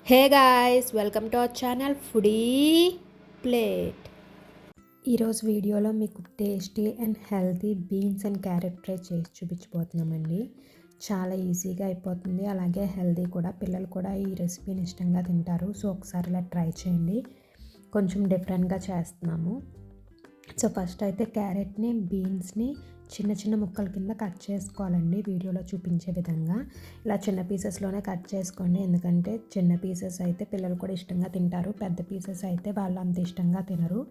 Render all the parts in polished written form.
Hey guys, welcome to our channel foodie plate. ఈరోజు వీడియోలో మీకు tasty and healthy beans and carrot fry చేసి చూపించబోతున్నామండి. చాలా ఈజీగా అయిపోతుంది, అలాగే హెల్తీ కూడా. పిల్లలు కూడా ఈ రెసిపీని ఇష్టంగా తింటారు. సో ఒకసారి ఇలా ట్రై చేయండి. కొంచెం డిఫరెంట్గా చేస్తున్నాము. సో ఫస్ట్ అయితే క్యారెట్ని, బీన్స్ని చిన్న చిన్న ముక్కల కింద కట్ చేసుకోవాలండి. వీడియోలో చూపించే విధంగా ఇలా చిన్న పీసెస్లోనే కట్ చేసుకోండి. ఎందుకంటే చిన్న పీసెస్ అయితే పిల్లలు కూడా ఇష్టంగా తింటారు, పెద్ద పీసెస్ అయితే వాళ్ళు అంత ఇష్టంగా తినరు.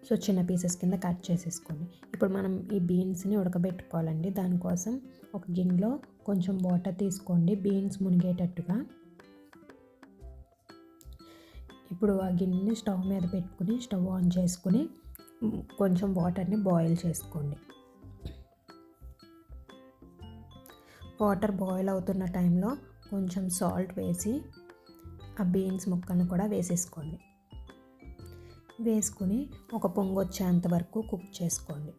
సో చిన్న పీసెస్ కింద కట్ చేసేసుకోండి. ఇప్పుడు మనం ఈ బీన్స్ని ఉడకబెట్టుకోవాలండి. దానికోసం ఒక గిన్నెలో కొంచెం వాటర్ తీసుకోండి, బీన్స్ మునిగేటట్టుగా. ఇప్పుడు ఆ గిన్నెని స్టవ్ మీద పెట్టుకుని స్టవ్ ఆన్ చేసుకుని కొంచెం వాటర్ని బాయిల్ చేసుకోండి. వాటర్ బాయిల్ అవుతున్న టైంలో కొంచెం సాల్ట్ వేసి ఆ బీన్స్ ముక్కలను కూడా వేసేసుకోండి. వేసుకుని ఒక పొంగు వచ్చేంత వరకు కుక్ చేసుకోండి.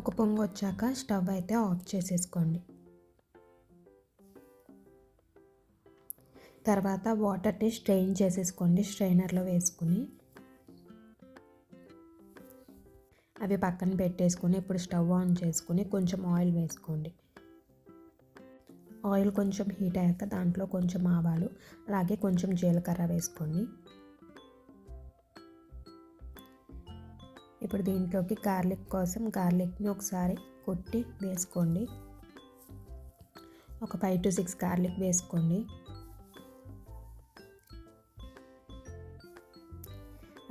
ఒక పొంగు వచ్చాక స్టవ్ అయితే ఆఫ్ చేసేసుకోండి. తర్వాత వాటర్ని స్ట్రెయిన్ చేసేసుకోండి. స్ట్రైనర్లో వేసుకుని అవి పక్కన పెట్టేసుకుని ఇప్పుడు స్టవ్ ఆన్ చేసుకుని కొంచెం ఆయిల్ వేసుకోండి. ఆయిల్ కొంచెం హీట్ అయ్యాక దాంట్లో కొంచెం ఆవాలు, అలాగే కొంచెం జీలకర్ర వేసుకోండి. ఇప్పుడు దీంట్లోకి గార్లిక్ కోసం గార్లిక్ని ఒకసారి కొట్టి వేసుకోండి. ఒక 5 to 6 గార్లిక్ వేసుకోండి.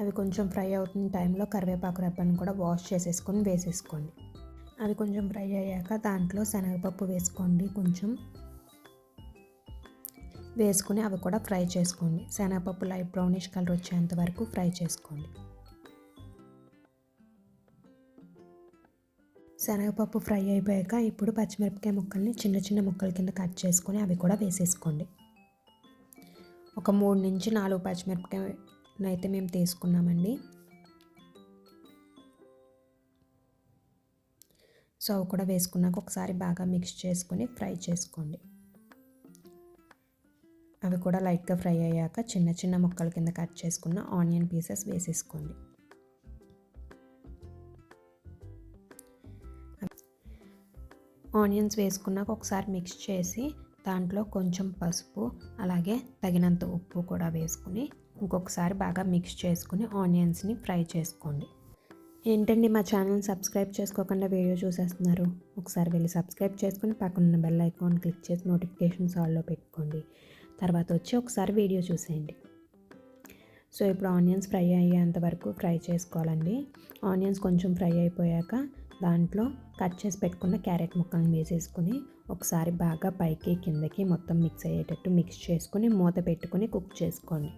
అవి కొంచెం ఫ్రై అవుతున్న టైంలో కరివేపాకు రెబ్బను కూడా వాష్ చేసేసుకొని వేసేసుకోండి. అవి కొంచెం ఫ్రై అయ్యాక దాంట్లో శనగపప్పు వేసుకోండి. కొంచెం వేసుకుని అవి కూడా ఫ్రై చేసుకోండి. శనగపప్పు లైట్ బ్రౌనిష్ కలర్ వచ్చేంత వరకు ఫ్రై చేసుకోండి. శనగపప్పు ఫ్రై అయిపోయాక ఇప్పుడు పచ్చిమిరపకాయ ముక్కల్ని చిన్న చిన్న ముక్కల కింద కట్ చేసుకొని అవి కూడా వేసేసుకోండి. ఒక 3 నుంచి 4 పచ్చిమిరపకాయలు అయితే మేము తీసుకున్నామండి. సో అవి కూడా వేసుకున్నాక ఒకసారి బాగా మిక్స్ చేసుకొని ఫ్రై చేసుకోండి. అవి కూడా లైట్గా ఫ్రై అయ్యాక చిన్న చిన్న ముక్కల కింద కట్ చేసుకున్న ఆనియన్ పీసెస్ వేసేసుకోండి. ఆనియన్స్ వేసుకున్నాక ఒకసారి మిక్స్ చేసి దాంట్లో కొంచెం పసుపు, అలాగే తగినంత ఉప్పు కూడా వేసుకుని ఇంకొకసారి బాగా మిక్స్ చేసుకుని ఆనియన్స్ని ఫ్రై చేసుకోండి. ఏంటండి మా ఛానల్ సబ్స్క్రైబ్ చేసుకోకుండా వీడియో చూసేస్తున్నారు? ఒకసారి వెళ్ళి సబ్స్క్రైబ్ చేసుకుని పక్కన బెల్ ఐకాన్ క్లిక్ చేసి నోటిఫికేషన్స్ ఆల్లో పెట్టుకోండి. తర్వాత వచ్చి ఒకసారి వీడియో చూసేయండి. సో ఇప్పుడు ఆనియన్స్ ఫ్రై అయ్యేంత వరకు ఫ్రై చేసుకోవాలండి. ఆనియన్స్ కొంచెం ఫ్రై అయిపోయాక దాంట్లో కట్ చేసి పెట్టుకున్న క్యారెట్ ముక్కలను వేసేసుకుని ఒకసారి బాగా పైకి కిందకి మొత్తం మిక్స్ అయ్యేటట్టు మిక్స్ చేసుకుని మూత పెట్టుకుని కుక్ చేసుకోండి.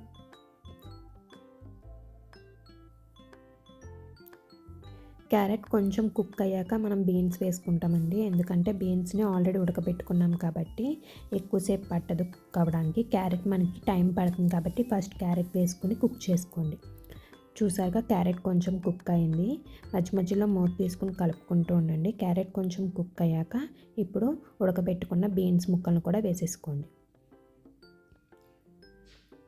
క్యారెట్ కొంచెం కుక్ అయ్యాక మనం బీన్స్ వేసుకుంటామండి. ఎందుకంటే బీన్స్ని ఆల్రెడీ ఉడకబెట్టుకున్నాం కాబట్టి ఎక్కువసేపు పట్టదు కుక్ అవ్వడానికి. క్యారెట్ మనకి టైం పడుతుంది కాబట్టి ఫస్ట్ క్యారెట్ వేసుకుని కుక్ చేసుకోండి. చూసాక క్యారెట్ కొంచెం కుక్ అయింది. మధ్య మధ్యలో మూత తీసుకుని కలుపుకుంటూ ఉండండి. క్యారెట్ కొంచెం కుక్ అయ్యాక ఇప్పుడు ఉడకబెట్టుకున్న బీన్స్ ముక్కలను కూడా వేసేసుకోండి.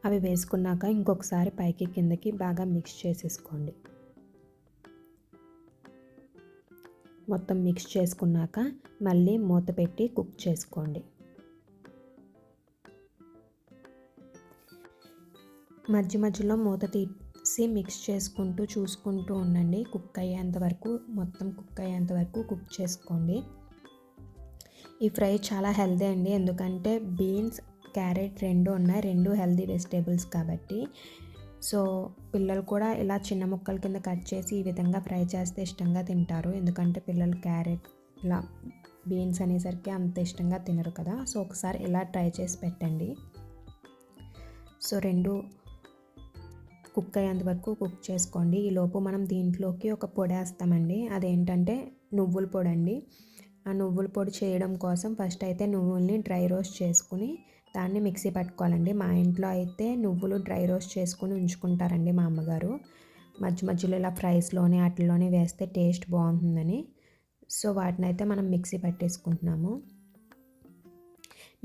అవి వేసుకున్నాక ఇంకొకసారి పైకి కిందకి బాగా మిక్స్ చేసేసుకోండి. మొత్తం మిక్స్ చేసుకున్నాక మళ్ళీ మూత పెట్టి కుక్ చేసుకోండి. మధ్య మధ్యలో మూత తీసి మిక్స్ చేసుకుంటూ చూసుకుంటూ ఉండండి. కుక్ అయ్యేంత వరకు మొత్తం కుక్ అయ్యేంత వరకు కుక్ చేసుకోండి. ఈ ఫ్రై చాలా హెల్తీ అండి, ఎందుకంటే బీన్స్, క్యారెట్ రెండు ఉన్నాయి, రెండు హెల్తీ వెజిటేబుల్స్ కాబట్టి. సో పిల్లలు కూడా ఇలా చిన్న ముక్కల కింద కట్ చేసి ఈ విధంగా ఫ్రై చేస్తే ఇష్టంగా తింటారు. ఎందుకంటే పిల్లలు క్యారెట్ ఇలా బీన్స్ అనేసరికి అంత ఇష్టంగా తినరు కదా. సో ఒకసారి ఇలా ట్రై చేసి పెట్టండి. సో రెండు కుక్ అయ్యేంత వరకు కుక్ చేసుకోండి. ఈలోపు మనం దీంట్లోకి ఒక పొడి వేస్తామండి. అదేంటంటే నువ్వుల పొడి అండి. ఆ నువ్వుల పొడి చేయడం కోసం ఫస్ట్ అయితే నువ్వుల్ని డ్రై రోస్ట్ చేసుకుని దాన్ని మిక్సీ పట్టుకోవాలండి. మా ఇంట్లో అయితే నువ్వులు డ్రై రోస్ట్ చేసుకుని ఉంచుకుంటారండి మా అమ్మగారు. మధ్య మధ్యలో ఇలా ఫ్రైస్లోనే వాటిల్లోనే వేస్తే టేస్ట్ బాగుంటుందని. సో వాటినైతే మనం మిక్సీ పట్టేసుకుంటున్నాము.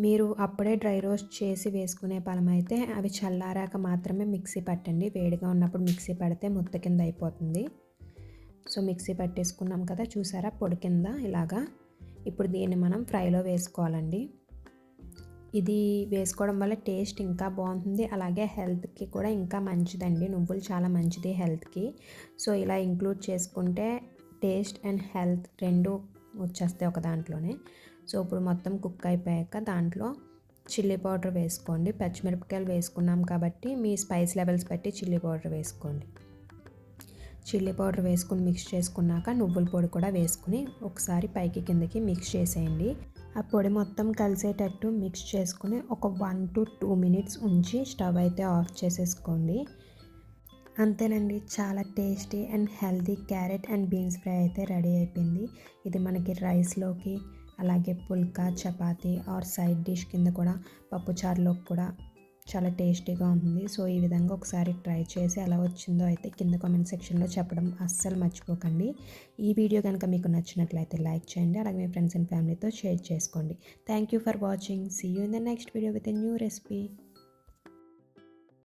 మీరు అప్పుడే డ్రై రోస్ట్ చేసి వేసుకునే పలమైతే అవి చల్లారాక మాత్రమే మిక్సీ పట్టండి. వేడిగా ఉన్నప్పుడు మిక్సీ పడితే ముద్ద కింద అయిపోతుంది. సో మిక్సీ పట్టేసుకున్నాం కదా, చూసారా పొడి కింద ఇలాగా. ఇప్పుడు దీన్ని మనం ఫ్రైలో వేసుకోవాలండి. ఇది వేసుకోవడం వల్ల టేస్ట్ ఇంకా బాగుంటుంది, అలాగే హెల్త్కి కూడా ఇంకా మంచిదండి. నువ్వులు చాలా మంచిది హెల్త్కి. సో ఇలా ఇంక్లూడ్ చేసుకుంటే టేస్ట్ అండ్ హెల్త్ రెండు వచ్చేస్తాయి ఒక దాంట్లోనే. సో ఇప్పుడు మొత్తం కుక్ అయిపోయాక దాంట్లో చిల్లీ పౌడర్ వేసుకోండి. పచ్చిమిరపకాయలు వేసుకున్నాం కాబట్టి మీ స్పైస్ లెవెల్స్ బట్టి చిల్లీ పౌడర్ వేసుకోండి. చిల్లీ పౌడర్ వేసుకుని మిక్స్ చేసుకున్నాక నువ్వుల పొడి కూడా వేసుకుని ఒకసారి పైకి కిందకి మిక్స్ చేసేయండి. ఆ పొడి మొత్తం కలిసేటట్టు మిక్స్ చేసుకుని ఒక 1 to 2 minutes ఉంచి స్టవ్ అయితే ఆఫ్ చేసేసుకోండి. అంతేనండి, చాలా tasty and healthy carrot and beans fry అయితే రెడీ అయిపోయింది. ఇది మనకి రైస్లోకి, అలాగే పుల్కా, చపాతీ ఆర్ సైడ్ డిష్ కింద కూడా, పప్పుచారులోకి కూడా చాలా టేస్టీగా ఉంటుంది. సో ఈ విధంగా ఒకసారి ట్రై చేసి ఎలా వచ్చిందో అయితే కింద కామెంట్ సెక్షన్లో చెప్పడం అస్సలు మర్చిపోకండి. ఈ వీడియో కనుక మీకు నచ్చినట్లయితే లైక్ చేయండి, అలాగే మీ ఫ్రెండ్స్ అండ్ ఫ్యామిలీతో షేర్ చేసుకోండి. Thank you for watching. See you in the next video with a new recipe.